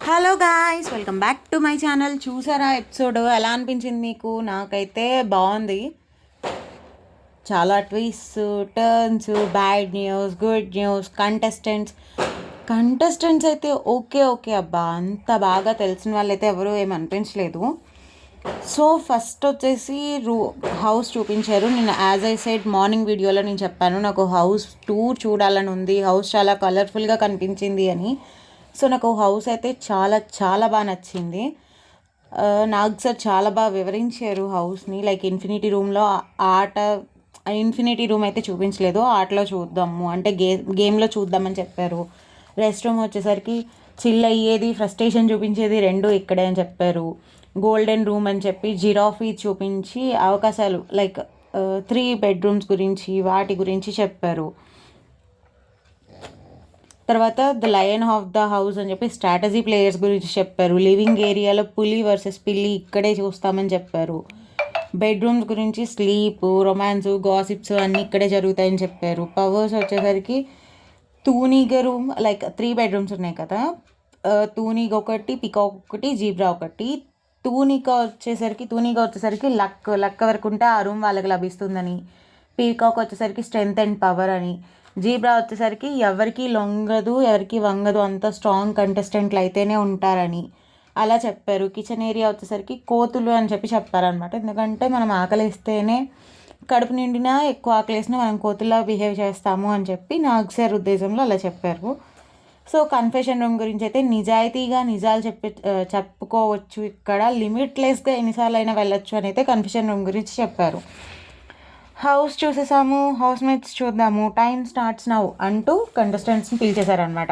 Hello guys, welcome back to my channel. చూసారా episode? ఎలా అనిపించింది మీకు? నాకైతే బాగుంది. చాలా twist, turns, bad news, good news, contestants అయితే ఓకే ఓకే అబ్బా, అంత బాగా తెలిసిన వాళ్ళైతే ఎవరు ఏమనిపించలేదు. సో ఫస్ట్ వచ్చేసి హౌస్ చూపించారు. నేను యాజ్ ఐ సైడ్ మార్నింగ్ వీడియోలో నేను చెప్పాను, నాకు హౌస్ టూర్ చూడాలని ఉంది, హౌస్ చాలా కలర్ఫుల్గా కనిపించింది అని. సో నాకు హౌస్ అయితే చాలా చాలా బాగా నచ్చింది. నాగ్ సార్ చాలా బాగా వివరించారు హౌస్ని. లైక్ ఇన్ఫినిటీ రూమ్లో ఆట, ఇన్ఫినిటీ రూమ్ అయితే చూపించలేదు, ఆటలో చూద్దాము అంటే గేమ్లో చూద్దామని చెప్పారు. రెస్ట్ రూమ్ వచ్చేసరికి చిల్ అయ్యేది, ఫ్రస్ట్రేషన్ చూపించేది రెండు ఇక్కడే అని చెప్పారు. గోల్డెన్ రూమ్ అని చెప్పి జిరాఫీ చూపించి అవకాశాలు లైక్ 3 బెడ్రూమ్స్ గురించి వాటి గురించి చెప్పారు. తర్వాత the lion of the house అని చెప్పి స్ట్రాటజీ ప్లేయర్స్ గురించి చెప్పారు. లివింగ్ ఏరియాలో పులి వర్సెస్ పిల్లి ఇక్కడే చూస్తామని చెప్పారు. బెడ్రూమ్స్ గురించి స్లీప్, రొమాన్స్, గాసిప్స్ అన్నీ ఇక్కడే జరుగుతాయని చెప్పారు. పవర్స్ వచ్చేసరికి తూనీగ రూమ్, లైక్ 3 బెడ్రూమ్స్ ఉన్నాయి కదా, తూనీగ ఒకటి, పికాక్ ఒకటి, జీబ్రా ఒకటి. తూనీగ వచ్చేసరికి లక్ వరకు ఉంటే ఆ రూమ్ వాళ్ళకి లభిస్తుందని, పీకాక్ వచ్చేసరికి స్ట్రెంగ్త్ అండ్ పవర్ అని, జీబ్రా వచ్చేసరికి ఎవరికి లొంగదు ఎవరికి వంగదు, అంత స్ట్రాంగ్ కంటెస్టెంట్లు అయితేనే ఉంటారని అలా చెప్పారు. కిచెన్ ఏరియా వచ్చేసరికి కోతులు అని చెప్పి చెప్పారనమాట. ఎందుకంటే మనం ఆకలిస్తేనే, కడుపు నిండినా ఎక్కువ ఆకలిసినా మనం కోతుల్లా బిహేవ్ చేస్తాము అని చెప్పి నాగ్ సార్ ఉద్దేశంలో అలా చెప్పారు. సో కన్ఫెషన్ రూమ్ గురించి అయితే నిజాయితీగా నిజాలు చెప్పుకోవచ్చు, ఇక్కడ లిమిట్లెస్గా ఎన్నిసార్లు అయినా వెళ్ళొచ్చు అని అయితే కన్ఫెషన్ రూమ్ గురించి చెప్పారు. హౌస్ చూసేసాము, హౌస్ మేట్స్ చూద్దాము, టైం స్టార్ట్స్ నౌ అంటూ కంటెస్టెంట్స్ని పిలిచేశారనమాట.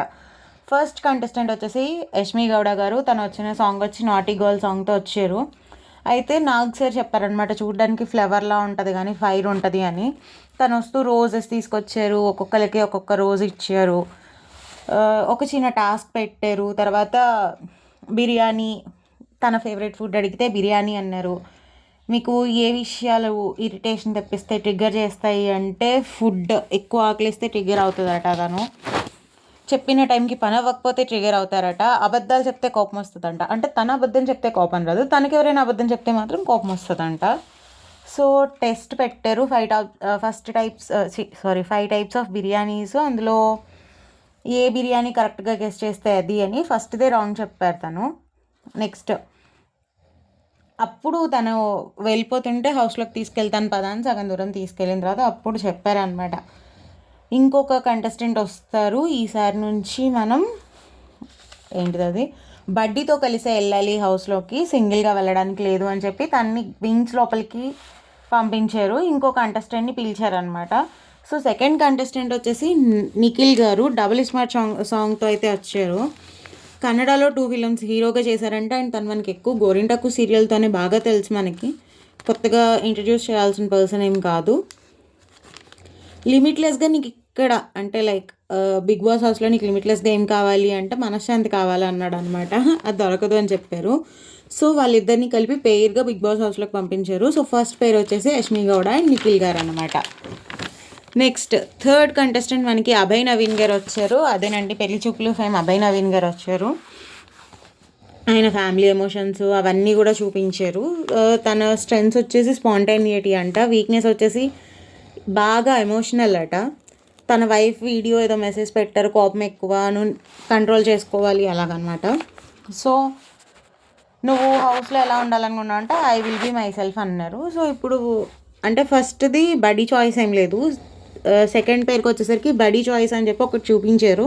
ఫస్ట్ కంటెస్టెంట్ వచ్చేసి యష్మి గౌడ గారు. తను వచ్చిన సాంగ్ వచ్చి నాటీ గర్ల్ సాంగ్తో వచ్చారు. అయితే నాగ్ సార్ చెప్పారనమాట, చూడడానికి ఫ్లవర్లా ఉంటుంది కానీ ఫైర్ ఉంటుంది అని. తను వస్తూ రోజెస్ తీసుకొచ్చారు, ఒక్కొక్కరికి ఒక్కొక్క రోజు ఇచ్చారు. ఒక చిన్న టాస్క్ పెట్టారు. తర్వాత బిర్యానీ, తన ఫేవరెట్ ఫుడ్ అడిగితే బిర్యానీ అన్నారు. మీకు ఏ విషయాలు ఇరిటేషన్ తెప్పిస్తే ట్రిగ్గర్ చేస్తాయి అంటే ఫుడ్, ఎక్కువ ఆకలిస్తే ట్రిగ్గర్ అవుతుందట. తను చెప్పిన టైంకి పని అవ్వకపోతే ట్రిగ్గర్ అవుతారట. అబద్ధాలు చెప్తే కోపం వస్తుందంట. అంటే తన అబద్ధం చెప్తే కోపం రాదు, తనకి ఎవరైనా అబద్ధం చెప్తే మాత్రం కోపం వస్తుందంట. సో టెస్ట్ పెట్టారు. 5 టైప్స్ ఆఫ్ బిర్యానీస్. అందులో ఏ బిర్యానీ కరెక్ట్గా గెస్ట్ చేస్తే అది అని ఫస్ట్దే రాంగ్ చెప్పారు తను. నెక్స్ట్ అప్పుడు తను వెళ్ళిపోతుంటే హౌస్లోకి తీసుకెళ్తాను పదా అని సగం దూరం తీసుకెళ్ళిన తర్వాత అప్పుడు చెప్పారనమాట, ఇంకొక కంటెస్టెంట్ వస్తారు ఈసారి నుంచి మనం ఏంటిది బడ్డీతో కలిసే వెళ్ళాలి హౌస్లోకి, సింగిల్గా వెళ్ళడానికి లేదు అని చెప్పి తన్ని వింగ్స్ లోపలికి పంపించారు. ఇంకో కంటెస్టెంట్ని పిలిచారనమాట. సో సెకండ్ కంటెస్టెంట్ వచ్చేసి నిఖిల్ గారు. డబుల్ స్మార్ట్ సాంగ్తో అయితే వచ్చారు. కన్నడలో 2 ఫిలిమ్స్ హీరోగా చేశారంటే, అండ్ తను మనకి ఎక్కువ గోరింటాకు సీరియల్తోనే బాగా తెలుసు. మనకి కొత్తగా ఇంట్రడ్యూస్ చేయాల్సిన పర్సన్ ఏం కాదు. లిమిట్లెస్గా నీకు ఇక్కడ అంటే లైక్ బిగ్ బాస్ హౌస్లో నీకు లిమిట్లెస్గా ఏం కావాలి అంటే మనశ్శాంతి కావాలి అన్నాడు అనమాట. అది దొరకదు అని చెప్పారు. సో వాళ్ళిద్దరిని కలిపి పెయిర్గా బిగ్ బాస్ హౌస్లోకి పంపించారు. సో ఫస్ట్ పేరు వచ్చేసి యష్మి గౌడ అండ్ నిఖిల్ గారు అనమాట. నెక్స్ట్ థర్డ్ కంటెస్టెంట్ మనకి అభయ్ నవీన్ గారు వచ్చారు. అదేనండి పెళ్లి చూపులు ఫేమ్ అభయ్ నవీన్ గారు వచ్చారు. ఆయన ఫ్యామిలీ ఎమోషన్స్ అవన్నీ కూడా చూపించారు. తన స్ట్రెంగ్స్ వచ్చేసి స్పాంటేనిటీ అంట, వీక్నెస్ వచ్చేసి బాగా ఎమోషనల్ అట. తన వైఫ్ వీడియో ఏదో మెసేజ్ పెట్టారు, కోపం ఎక్కువ, నువ్వు కంట్రోల్ చేసుకోవాలి అలాగనమాట. సో నువ్వు హౌస్లో ఎలా ఉండాలనుకున్నావు అంటే I will be myself అన్నారు. సో ఇప్పుడు అంటే ఫస్ట్ది బడీ చాయిస్ ఏం లేదు, సెకండ్ పేరుకి వచ్చేసరికి బడీ చాయిస్ అని చెప్పి ఒకటి చూపించారు.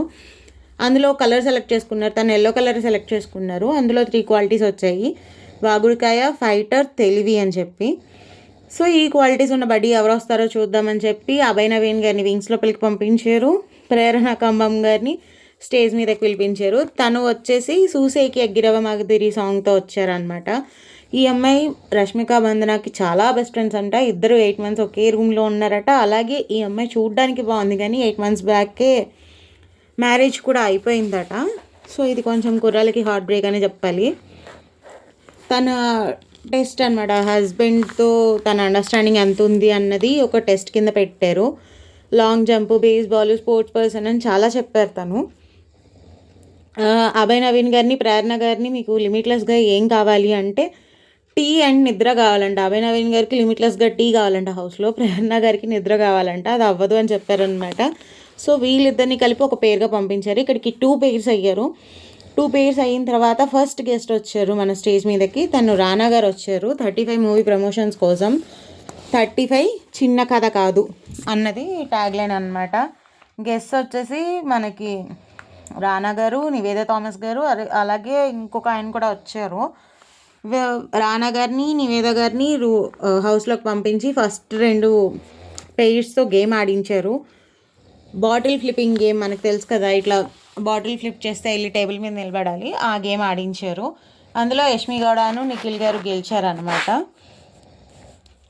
అందులో కలర్ సెలెక్ట్ చేసుకున్నారు. తను ఎల్లో కలర్ సెలెక్ట్ చేసుకున్నారు. అందులో 3 క్వాలిటీస్ వచ్చాయి, వాగుడికాయ, ఫైటర్, తెలివి అని చెప్పి. సో ఈ క్వాలిటీస్ ఉన్న బడీ ఎవరు వస్తారో చూద్దామని చెప్పి అభయ్ నవీన్ గారిని వింగ్స్ లోపలికి పంపించారు. ప్రేరణ కంబం గారిని స్టేజ్ మీదకి పిలిపించారు. తను వచ్చేసి సూసేకి అగ్గిరవ మగదిరి సాంగ్తో వచ్చారనమాట. ఈ అమ్మాయి రష్మిక బంధనాకి చాలా బెస్ట్ ఫ్రెండ్స్ అంట. ఇద్దరు 8 months ఒకే రూమ్లో ఉన్నారట. అలాగే ఈ అమ్మాయి చూడడానికి బాగుంది కానీ 8 months బ్యాకే మ్యారేజ్ కూడా అయిపోయిందట. సో ఇది కొంచెం కుర్రాలకి హార్ట్ బ్రేక్ అని చెప్పాలి. తన టెస్ట్ అనమాట, హస్బెండ్తో తన అండర్స్టాండింగ్ ఎంత ఉంది అన్నది ఒక టెస్ట్ కింద పెట్టారు. Long jump, baseball, sports person అని చాలా చెప్పారు తను. అభయ్ నవీన్ గారిని, ప్రేరణ గారిని మీకు లిమిట్లెస్గా ఏం కావాలి అంటే టీ అండ్ నిద్ర కావాలంట. అభయ్ నవీన్ గారికి లిమిట్లెస్గా టీ కావాలంట హౌస్లో, ప్రేరణ గారికి నిద్ర కావాలంట. అది అవ్వదు అని చెప్పారనమాట. సో వీళ్ళిద్దరిని కలిపి ఒక పేరుగా పంపించారు. ఇక్కడికి 2 పేర్స్ అయ్యారు. 2 పేర్స్ అయిన తర్వాత ఫస్ట్ గెస్ట్ వచ్చారు మన స్టేజ్ మీదకి. తను రానా గారు వచ్చారు 35 మూవీ ప్రమోషన్స్ కోసం. 35 చిన్న కథ కాదు అన్నది ట్యాగ్ లైన్ అనమాట. గెస్ట్ వచ్చేసి మనకి రానా గారు, నివేద థామస్ గారు, అలాగే ఇంకొక ఆయన కూడా వచ్చారు. రానా గారిని, నివేద గారిని హౌస్లోకి పంపించి ఫస్ట్ 2 పెయిర్స్తో గేమ్ ఆడించారు. బాటిల్ ఫ్లిప్పింగ్ గేమ్ మనకు తెలుసు కదా, ఇట్లా బాటిల్ ఫ్లిప్ చేస్తే వెళ్ళి టేబుల్ మీద నిలబడాలి, ఆ గేమ్ ఆడించారు. అందులో యష్మి గౌడను నిఖిల్ గారు గెలిచారనమాట.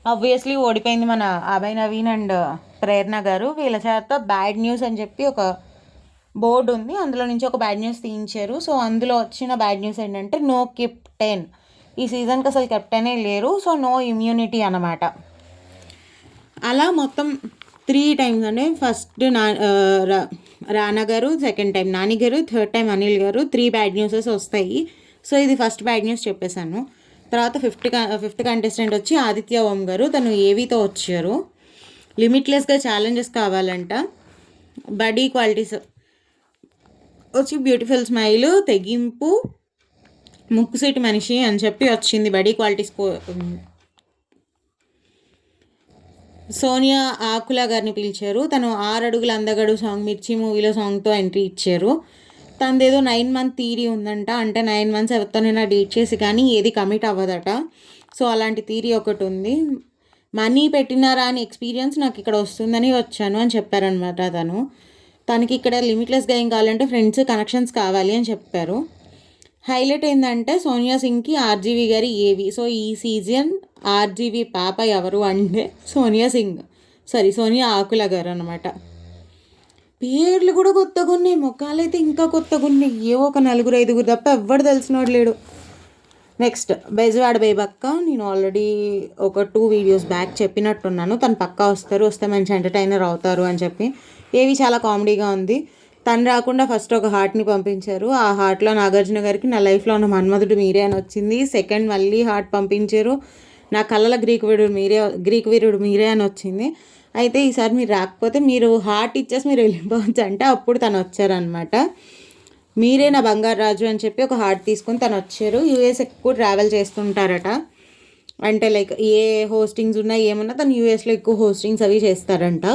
ఆబ్వియస్లీ ఓడిపోయింది మన అభయ్ నవీన్ అండ్ ప్రేరణ గారు. వీళ్ళ చేత బ్యాడ్ న్యూస్ అని చెప్పి ఒక బోర్డు ఉంది, అందులో నుంచి ఒక బ్యాడ్ న్యూస్ తీయించారు. సో అందులో వచ్చిన బ్యాడ్ న్యూస్ ఏంటంటే నో కెప్టెన్. ఈ సీజన్కి అసలు కెప్టెనే లేరు. సో నో ఇమ్యూనిటీ అన్నమాట. అలా మొత్తం 3 టైమ్స్ అంటే ఫస్ట్ రానా గారు, సెకండ్ టైం నాని గారు, థర్డ్ టైం అనిల్ గారు 3 బ్యాడ్ న్యూసెస్ వస్తాయి. సో ఇది ఫస్ట్ బ్యాడ్ న్యూస్ చెప్పేశాను. తర్వాత ఫిఫ్త్ కంటెస్టెంట్ వచ్చి ఆదిత్య ఓం గారు. తను ఏవీతో వచ్చారు. లిమిట్లెస్గా ఛాలెంజెస్ కావాలంట. బడీ క్వాలిటీస్ వచ్చి బ్యూటిఫుల్ స్మైల్, తెగింపు, ముక్కుసీటి మనిషి అని చెప్పి వచ్చింది బడీ క్వాలిటీస్. సోనియా ఆకుల గారిని పిలిచారు. తను 6 అడుగుల అందగడు సాంగ్, మిర్చి మూవీలో సాంగ్తో ఎంట్రీ ఇచ్చారు. తనదేదో 9 మంత్ థీరీ ఉందంట. అంటే 9 మంత్స్ ఎవరితోనైనా డేట్ చేసి కానీ ఏది కమిట్ అవ్వదట. సో అలాంటి థీరీ ఒకటి ఉంది. మనీ పెట్టినారా అని ఎక్స్పీరియన్స్ నాకు ఇక్కడ వస్తుందని వచ్చాను అని చెప్పారనమాట. తనకి ఇక్కడ లిమిట్లెస్గా ఏం కావాలంటే ఫ్రెండ్స్, కనెక్షన్స్ కావాలి అని చెప్పారు. హైలైట్ ఏంటంటే సోనియా సింగ్కి ఆర్జీవి గారి ఏవి. సో ఈ సీజన్ ఆర్జీవి పాప ఎవరు అంటే సోనియా ఆకుల గారు అనమాట. పేర్లు కూడా కొత్తగా ఉన్నాయి, ముఖాలు అయితే ఇంకా కొత్తగా ఉన్నాయి. ఏవో ఒక 4-5 తప్ప ఎవ్వడు తెలిసినోడు లేడు. నెక్స్ట్ బెజవాడ బేబక్క. నేను ఆల్రెడీ ఒక 2 వీడియోస్ బ్యాక్ చెప్పినట్టున్నాను, తను పక్కా వస్తే మంచి ఎంటర్టైనర్ అవుతారు అని చెప్పి. ఏవి చాలా కామెడీగా ఉంది. తను రాకుండా ఫస్ట్ ఒక హార్ట్ని పంపించారు. ఆ హార్ట్లో నాగార్జున గారికి నా లైఫ్లో ఉన్న మన్మధుడు మీరే అని వచ్చింది. సెకండ్ మళ్ళీ హార్ట్ పంపించారు. నా కళ్ళల గ్రీక్ వీరుడు మీరే అని వచ్చింది. అయితే ఈసారి మీరు రాకపోతే మీరు హార్ట్ ఇచ్చేసి మీరు వెళ్ళిపోవచ్చు అంటే అప్పుడు తను వచ్చారనమాట. మీరే నా బంగారు రాజు అని చెప్పి ఒక హార్ట్ తీసుకొని తను వచ్చారు. యూఎస్ ఎక్కువ ట్రావెల్ చేస్తుంటారట. అంటే లైక్ ఏ హోస్టింగ్స్ ఉన్నా ఏమన్నా తను యూఎస్లో ఎక్కువ హోస్టింగ్స్ అవి చేస్తారంట.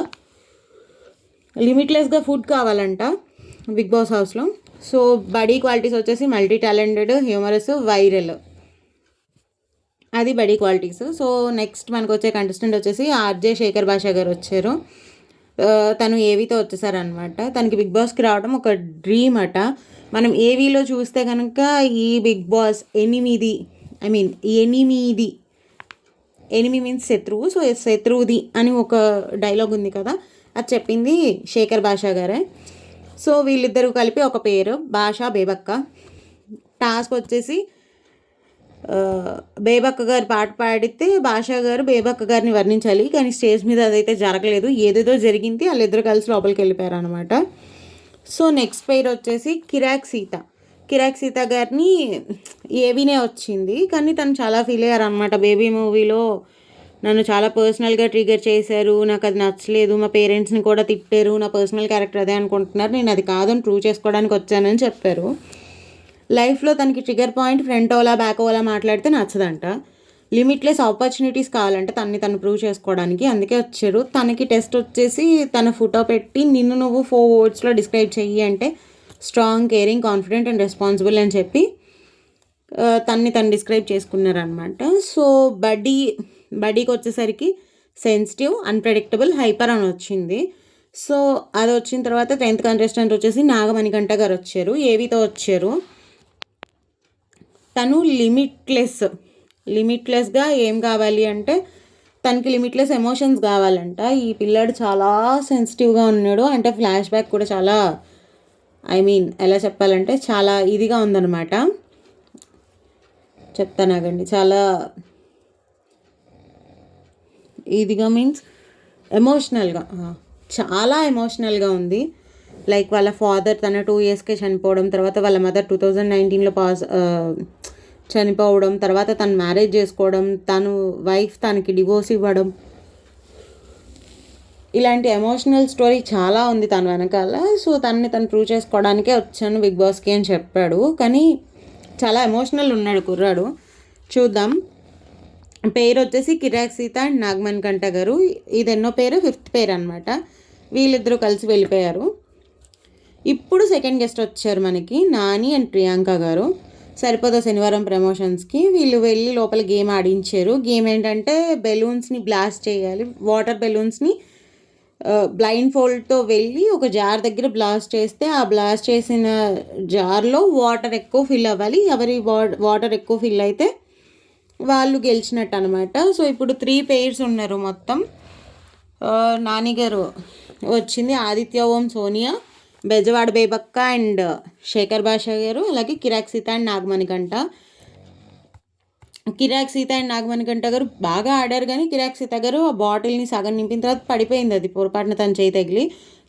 లిమిట్లెస్గా ఫుడ్ కావాలంట బిగ్ బాస్ హౌస్లో. సో బడీ క్వాలిటీస్ వచ్చేసి మల్టీ టాలెంటెడ్, హ్యూమరస్, వైరల్, అది బడీ క్వాలిటీస్. సో నెక్స్ట్ మనకు వచ్చే కంటెస్టెంట్ వచ్చేసి ఆర్జే శేఖర్ భాషా గారు వచ్చారు. తను ఏవీతో వచ్చేసారనమాట. తనకి బిగ్ బాస్కి రావడం ఒక డ్రీమ్ అట. మనం ఏవీలో చూస్తే కనుక ఈ బిగ్ బాస్ 8 ఎనిమి మీన్స్ శత్రువు. సో శత్రువుది అని ఒక డైలాగ్ ఉంది కదా, అది చెప్పింది శేఖర్ భాషా గారే. సో వీళ్ళిద్దరూ కలిపి ఒక పేరు భాషా బేబక్క. టాస్క్ వచ్చేసి బేబక్క గారు పాట పాడితే భాషా గారు బేబక్క గారిని వర్ణించాలి. కానీ స్టేజ్ మీద అదైతే జరగలేదు, ఏదేదో జరిగింది. వాళ్ళిద్దరు కలిసి లోపలికి వెళ్ళిపోయారు అనమాట. సో నెక్స్ట్ పేరు వచ్చేసి కిరాక్ సీత గారిని ఏవీనే వచ్చింది. కానీ తను చాలా ఫీల్ అయ్యారు అనమాట. బేబీ మూవీలో నన్ను చాలా పర్సనల్గా ట్రిగర్ చేశారు, నాకు అది నచ్చలేదు, మా పేరెంట్స్ని కూడా తిట్టారు, నా పర్సనల్ క్యారెక్టర్ అదే అనుకుంటున్నారు, నేను అది కాదని ప్రూవ్ చేసుకోవడానికి వచ్చానని చెప్పారు. లైఫ్లో తనకి trigger point front Ola back Ola మాట్లాడితే నచ్చదంట. లిమిట్లెస్ ఆపర్చునిటీస్ కావాలంటే తను ప్రూవ్ చేసుకోవడానికి, అందుకే వచ్చారు. తనకి టెస్ట్ వచ్చేసి తన ఫోటో పెట్టి నిన్ను నువ్వు 4 wordsలో డిస్క్రైబ్ చెయ్యి అంటే strong, caring, confident and responsible అని చెప్పి తను డిస్క్రైబ్ చేసుకున్నారనమాట. సో బడీకి వచ్చేసరికి సెన్సిటివ్, అన్ప్రెడిక్టబుల్, హైపర్ అని వచ్చింది. సో అది వచ్చిన తర్వాత 10th కంటెస్టెంట్ వచ్చేసి నాగమణికంఠ గారు వచ్చారు. ఏవీతో వచ్చారు. తను లిమిట్లెస్గా ఏం కావాలి అంటే తనకి లిమిట్లెస్ ఎమోషన్స్ కావాలంట. ఈ పిల్లాడు చాలా సెన్సిటివ్గా ఉన్నాడు. అంటే ఫ్లాష్ బ్యాక్ కూడా చాలా ఎలా చెప్పాలంటే చాలా ఇదిగా ఉందన్నమాట. చెప్తానాగండి. చాలా ఇదిగా మీన్స్ చాలా ఎమోషనల్గా ఉంది. లైక్ వాళ్ళ ఫాదర్ తన 2 ఇయర్స్కే చనిపోవడం, తర్వాత వాళ్ళ మదర్ 2019లో చనిపోవడం, తర్వాత తను మ్యారేజ్ చేసుకోవడం, తను వైఫ్ తనకి డివోర్స్ ఇవ్వడం, ఇలాంటి ఎమోషనల్ స్టోరీ చాలా ఉంది తన వెనకాల. సో తను ప్రూవ్ చేసుకోవడానికే వచ్చాను బిగ్ బాస్కి అని చెప్పాడు. కానీ చాలా ఎమోషనల్ ఉన్నాడు కుర్రాడు. చూద్దాం. పేరు వచ్చేసి కిరాక్ సీత అండ్ నాగమణి కంట గారు. ఇది ఎన్నో పేరు, 5th పేరు అనమాట. వీళ్ళిద్దరూ కలిసి వెళ్ళిపోయారు. ఇప్పుడు సెకండ్ గెస్ట్ వచ్చారు మనకి, నాని అండ్ ప్రియాంక గారు. సరిపోదా శనివారం ప్రమోషన్స్కి వీళ్ళు వెళ్ళి లోపల గేమ్ ఆడించారు. గేమ్ ఏంటంటే బెలూన్స్ని బ్లాస్ట్ చేయాలి. వాటర్ బెలూన్స్ని బ్లైండ్ ఫోల్డ్తో వెళ్ళి ఒక జార్ దగ్గర బ్లాస్ట్ చేస్తే ఆ బ్లాస్ట్ చేసిన జార్లో వాటర్ ఎక్కువ ఫిల్ అవ్వాలి. ఎవరి వాటర్ ఎక్కువ ఫిల్ అయితే వాళ్ళు గెలిచినట్టు అనమాట. సో ఇప్పుడు 3 పేర్స్ ఉన్నారు మొత్తం. నాని గారు వచ్చింది, ఆదిత్య ఓం, సోనియా, బెజవాడ బేబక్క అండ్ శేఖర్ భాష గారు, అలాగే కిరాక్ సీత అండ్ నాగమణి కంట. కిరాక్ సీత అండ్ నాగమణి కంట గారు బాగా ఆడారు, కానీ కిరాక్ సీత గారు ఆ బాటిల్ని సగం నింపిన తర్వాత పడిపోయింది, అది పొరపాటున తన చేయి తగిలి.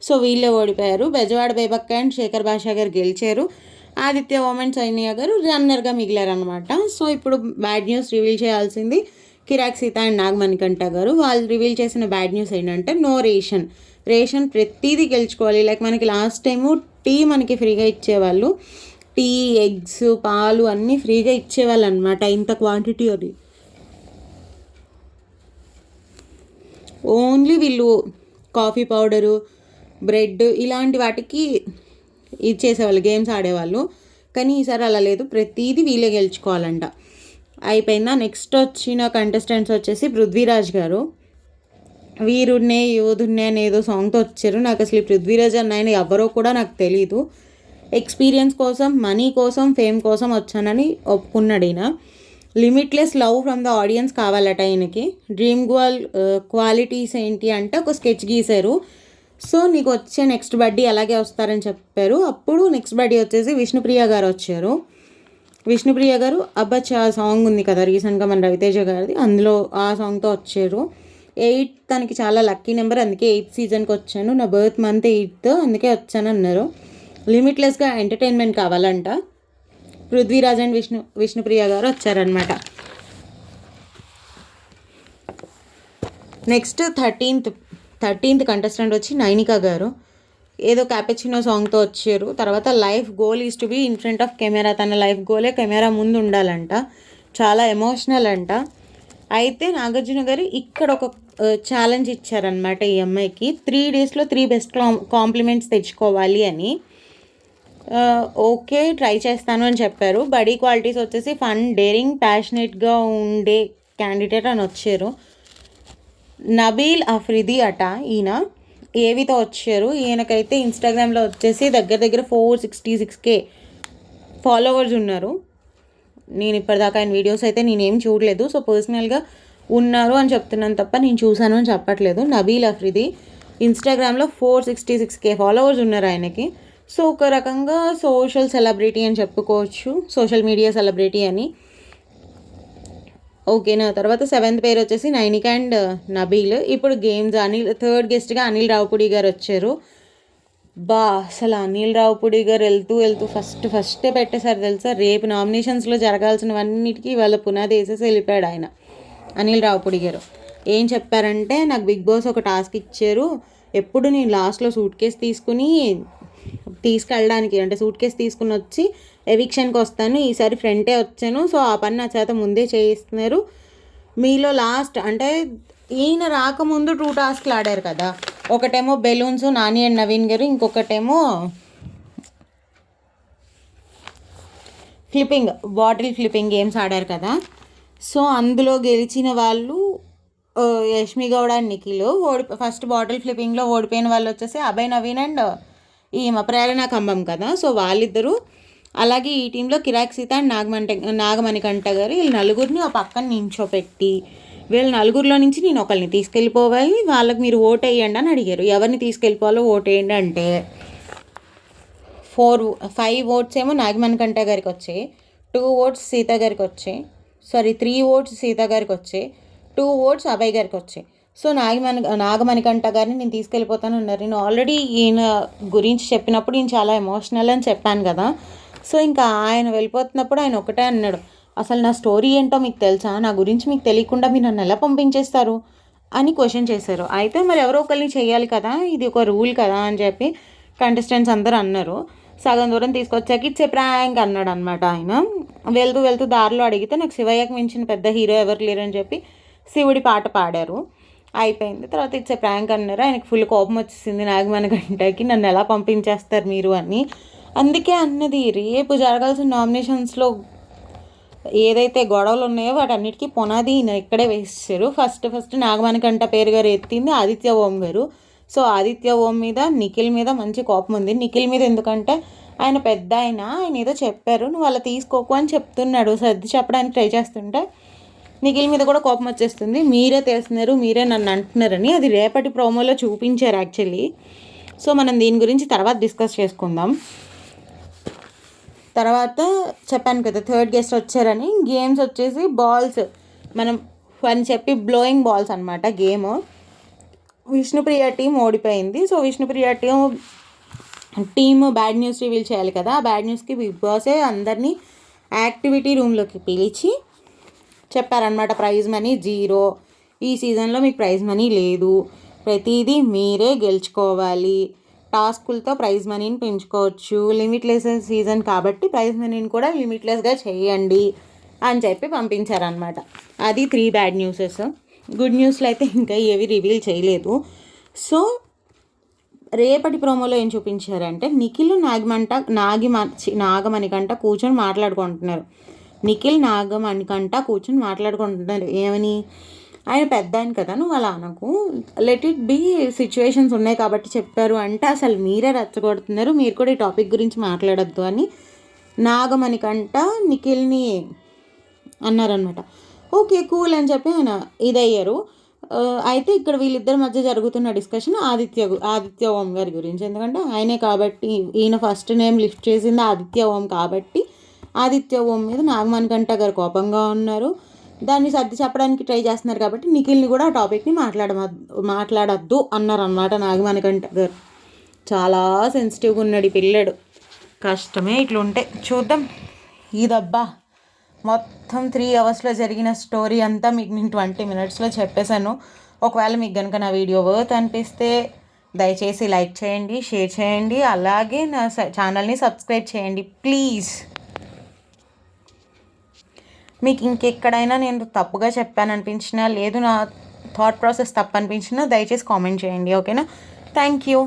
సో వీళ్ళే ఓడిపోయారు. బెజవాడ బేబక్క అండ్ శేఖర్ భాష గారు గెలిచారు. ఆదిత్య ఓం అండ్ సోనియా గారు రన్నర్గా మిగిలారనమాట. సో ఇప్పుడు బ్యాడ్ న్యూస్ రివీల్ చేయాల్సింది కిరాక్ సీత అండ్ నాగమణి కంట గారు. వాళ్ళు రివీల్ చేసిన బ్యాడ్ న్యూస్ ఏంటంటే నో రేషన్ ప్రతిదీ గెలుచుకోవాలి. లైక్ మనకి లాస్ట్ టైము టీ మనకి ఫ్రీగా ఇచ్చేవాళ్ళు, టీ, ఎగ్స్, పాలు అన్నీ ఫ్రీగా ఇచ్చేవాళ్ళు అనమాట. ఇంత క్వాంటిటీ అది. ఓన్లీ వీళ్ళు కాఫీ పౌడరు, బ్రెడ్ ఇలాంటి వాటికి ఇచ్చేసేవాళ్ళు, గేమ్స్ ఆడేవాళ్ళు. కానీ ఈసారి అలా లేదు, ప్రతిదీ వీళ్ళే గెలుచుకోవాలంట. అయిపోయిందా. నెక్స్ట్ వచ్చిన కంటెస్టెంట్స్ వచ్చేసి పృథ్వీరాజ్ గారు. వీరుణ్ణే యోధుణ్ణే అని ఏదో సాంగ్తో వచ్చారు. నాకు అసలు పృథ్వీరాజ్ అన్న ఆయన ఎవరో కూడా నాకు తెలీదు. ఎక్స్పీరియన్స్ కోసం, మనీ కోసం, ఫేమ్ కోసం వచ్చానని ఒప్పుకున్నాడు ఈయన. Limitless love from the audience కావాలట ఆయనకి. డ్రీమ్ గర్ల్ క్వాలిటీస్ ఏంటి అంటే ఒక స్కెచ్ గీశారు. సో నీకు వచ్చే నెక్స్ట్ బర్త్డే అలాగే వస్తారని చెప్పారు. అప్పుడు నెక్స్ట్ బర్త్డే వచ్చేసి విష్ణుప్రియ గారు వచ్చారు. విష్ణుప్రియ గారు అబ్బచ్చా సాంగ్ ఉంది కదా రీసెంట్గా మన రవితేజ గారిది, అందులో ఆ సాంగ్తో వచ్చారు. 8 తనకి చాలా లక్కీ నెంబర్, అందుకే 8th సీజన్కి వచ్చాను, నా బర్త్ మంత్ 8th, అందుకే వచ్చాను అన్నారు. లిమిట్లెస్గా ఎంటర్టైన్మెంట్ కావాలంట. పృథ్వీరాజ్ అండ్ విష్ణుప్రియ గారు వచ్చారనమాట. నెక్స్ట్ 13th కంటెస్టెంట్ వచ్చి నైనికా గారు. ఏదో క్యాపెచినో సాంగ్తో వచ్చారు. తర్వాత life goal is to be in front of camera. తన లైఫ్ గోలే కెమెరా ముందు ఉండాలంట. చాలా ఎమోషనల్ అంట. అయితే నాగార్జున గారు ఇక్కడ ఒక ఛాలెంజ్ ఇచ్చారనమాట ఈ అమ్మాయికి. 3 డేస్లో 3 బెస్ట్ కాంప్లిమెంట్స్ తెచ్చుకోవాలి అని. ఓకే ట్రై చేస్తాను అని చెప్పారు. బడీ క్వాలిటీస్ వచ్చేసి ఫన్, డేరింగ్, ప్యాషనేట్గా ఉండే క్యాండిడేట్ అని వచ్చారు. నబీల్ అఫ్రిది అట ఈయన. ఏవితో వచ్చారు. ఈయనకైతే ఇన్స్టాగ్రామ్లో వచ్చేసి దగ్గర 466K ఫాలోవర్స్ ఉన్నారు. నేను ఇప్పటిదాకా ఆయన వీడియోస్ అయితే నేనేం చూడలేదు. సో పర్సనల్గా ఉన్నారు అని చెప్తున్నాను తప్ప నేను చూశాను అని చెప్పట్లేదు. నబీల్ అఫ్రిది ఇన్స్టాగ్రామ్లో 466K ఫాలోవర్స్ ఉన్నారు ఆయనకి. సో ఒక రకంగా సోషల్ సెలబ్రిటీ అని చెప్పుకోవచ్చు, సోషల్ మీడియా సెలబ్రిటీ అని. ఓకేనా. తర్వాత 7th పేరు వచ్చేసి నైనికా అండ్ నబీల్. ఇప్పుడు గేమ్స్ థర్డ్ గెస్ట్గా అనిల్ రావుపూడి గారు వచ్చారు. అసలు అనిల్ రావుపూడి గారు వెళ్తూ ఫస్టే పెట్టేశారు తెలుసా. రేపు నామినేషన్స్లో జరగాల్సినవన్నిటికీ వాళ్ళ పునాది వేసేసి వెళ్ళిపోయాడు ఆయన. అనిల్ రావుపూడి గారు ఏం చెప్పారంటే, నాకు బిగ్ బాస్ ఒక టాస్క్ ఇచ్చారు, ఎప్పుడు నేను లాస్ట్లో సూట్ కేసు తీసుకెళ్ళడానికి అంటే సూట్ కేసు తీసుకుని వచ్చి ఎవిక్షన్కి వస్తాను, ఈసారి ఫ్రంటే వచ్చాను, సో ఆ పని నా చేత ముందే చేయిస్తున్నారు. మీలో లాస్ట్ అంటే ఈయన రాకముందు 2 టాస్క్లు ఆడారు కదా. ఒకటేమో బెలూన్స్ నాని అండ్ నవీన్ గారు, ఇంకొకటేమో బాటిల్ ఫ్లిప్పింగ్ గేమ్స్ ఆడారు కదా. సో అందులో గెలిచిన వాళ్ళు Yashmi Gowda and Nikhil. First bottle ఫ్లిప్పింగ్లో ఓడిపోయిన వాళ్ళు వచ్చేసి అభయ్ నవీన్ అండ్ ఈమె ప్రేరణ కంబం కదా. సో వాళ్ళిద్దరూ. అలాగే ఈ టీంలో కిరాక్ సీత అండ్ నాగమణి కంట గారు. వీళ్ళు నలుగురిని ఆ పక్కన నించోపెట్టి వీళ్ళ నలుగురిలో నుంచి నేను ఒకరిని తీసుకెళ్ళిపోవాలి, వాళ్ళకి మీరు ఓట్ వేయండి అని అడిగారు. ఎవరిని తీసుకెళ్ళిపోవాలో ఓట్ వేయండి అంటే 5 ఓట్స్ ఏమో నాగమణి కంట గారికి వచ్చాయి, 2 ఓట్స్ సీత గారికి వచ్చాయి, 3 ఓట్స్ సీత గారికి వచ్చాయి, 2 ఓట్స్ అభయ్ గారికి వచ్చాయి. సో నాగమణికంఠ గారిని నేను తీసుకెళ్ళిపోతాను అన్నారు. నేను ఆల్రెడీ ఈయన గురించి చెప్పినప్పుడు ఈయన చాలా ఎమోషనల్ అని చెప్పాను కదా. సో ఇంకా ఆయన వెళ్ళిపోతున్నప్పుడు ఆయన ఒకటే అన్నాడు, అసలు నా స్టోరీ ఏంటో మీకు తెలుసా, నా గురించి మీకు తెలియకుండా మీరు నన్ను ఎలా పంపించేస్తారు అని క్వశ్చన్ చేశారు. అయితే మరి ఎవరో ఒకరిని చేయాలి కదా, ఇది ఒక రూల్ కదా అని చెప్పి కంటెస్టెంట్స్ అందరూ అన్నారు. సగం దూరం తీసుకొచ్చాక ఇట్స్ ఏ ప్రాంక్ అన్నాడు అనమాట ఆయన. వెళ్తూ వెళ్తూ దారిలో అడిగితే నాకు శివయ్యకు మించిన పెద్ద హీరో ఎవరు లేరని చెప్పి శివుడి పాట పాడారు. అయిపోయింది. తర్వాత ఇట్స్ ఏ ప్రాంక్ అన్నారు. ఆయనకి ఫుల్ కోపం వచ్చేసింది నాగమణికంఠకి, నన్ను ఎలా పంపించేస్తారు మీరు అని. అందుకే అన్నది, రేపు జరగాల్సిన నామినేషన్స్లో ఏదైతే గొడవలు ఉన్నాయో వాటన్నిటికీ పునాది ఈయన ఇక్కడే వేసేసారు. ఫస్ట్ నాగమణికంఠ పేరు గారు ఎత్తింది ఆదిత్య ఓం గారు. సో ఆదిత్య ఓం మీద నిఖిల్ మీద మంచి కోపం ఉంది. నిఖిల్ మీద ఎందుకంటే ఆయన పెద్ద ఆయన ఏదో చెప్పారు, నువ్వు అలా తీసుకోకు అని చెప్తున్నాడు, సర్ది చెప్పడానికి ట్రై చేస్తుంటే నిఖిల్ మీద కూడా కోపం వచ్చేస్తుంది. మీరే తెలుస్తున్నారు, మీరే నన్ను అంటున్నారని. అది రేపటి ప్రోమోలో చూపించారు యాక్చువల్లీ. సో మనం దీని గురించి తర్వాత డిస్కస్ చేసుకుందాం. తర్వాత చెప్పాను కదా థర్డ్ గెస్ట్ వచ్చారని. గేమ్స్ వచ్చేసి బాల్స్ మనం అని చెప్పి బ్లోయింగ్ బాల్స్ అనమాట గేమ్. విష్ణుప్రియ టీం ఓడిపోయింది. So Vishnupriya team bad news reveal చేయాలి కదా. ఆ బ్యాడ్ న్యూస్కి బిగ్ బాసే అందరినీ యాక్టివిటీ రూమ్లోకి పిలిచి చెప్పారనమాట, ప్రైజ్ మనీ 0, ఈ సీజన్లో మీకు ప్రైజ్ మనీ లేదు, ప్రతిదీ మీరే గెలుచుకోవాలి, టాస్కులతో ప్రైజ్ మనీని పెంచుకోవచ్చు, లిమిట్లెస్ సీజన్ కాబట్టి ప్రైజ్ మనీని కూడా లిమిట్లెస్గా చేయండి అని చెప్పి పంపించారనమాట. అది 3 బ్యాడ్ న్యూసెస్. గుడ్ న్యూస్లో అయితే ఇంకా ఏవి రివీల్ చేయలేదు. సో రేపటి ప్రోమోలో ఏం చూపించారంటే నిఖిల్ నాగమణికంఠ కూర్చొని మాట్లాడుకుంటున్నారు. నిఖిల్ నాగమణికంఠ కూర్చొని మాట్లాడుకుంటున్నారు. ఏమని, ఆయన పెద్ద ఆయన కదా, నువ్వు అలా అనకు, లెట్ ఇట్ బీ, సిచ్యువేషన్స్ ఉన్నాయి కాబట్టి చెప్పారు అంటే అసలు మీరే రెచ్చగొడుతున్నారు, మీరు కూడా ఈ టాపిక్ గురించి మాట్లాడద్దు అని నాగమణికంఠ నిఖిల్ని అన్నారనమాట. ఓకే కూల్ అని చెప్పి ఆయన ఇదయ్యారు. అయితే ఇక్కడ వీళ్ళిద్దరి మధ్య జరుగుతున్న డిస్కషన్ ఆదిత్య ఓం గారి గురించి. ఎందుకంటే ఆయనే కాబట్టి, ఈయన ఫస్ట్ నేమ్ లిఫ్ట్ చేసింది ఆదిత్య ఓం కాబట్టి ఆదిత్య ఓం మీద నాగమణికంఠ గారు కోపంగా ఉన్నారు. దాన్ని సర్ది చెప్పడానికి ట్రై చేస్తున్నారు కాబట్టి నిఖిల్ని కూడా ఆ టాపిక్ని మాట్లాడద్దు అన్నారనమాట నాగమణికంఠ గారు. చాలా సెన్సిటివ్గా ఉన్నాడు ఈ పిల్లడు. కష్టమే ఇట్లుంటే. చూద్దాం. ఇదబ్బా మొత్తం 3 అవర్స్లో జరిగిన స్టోరీ అంతా మీకు నేను 20 మినిట్స్లో చెప్పేశాను. ఒకవేళ మీకు కనుక నా వీడియో వర్త్ అనిపిస్తే దయచేసి లైక్ చేయండి, షేర్ చేయండి, అలాగే నా ఛానల్ని సబ్స్క్రైబ్ చేయండి ప్లీజ్. మీకు ఇంకెక్కడైనా నేను తప్పుగా చెప్పాను అనిపించినా, లేదు నా థాట్ ప్రాసెస్ తప్పు అనిపించినా దయచేసి కామెంట్ చేయండి. ఓకేనా? Thank you.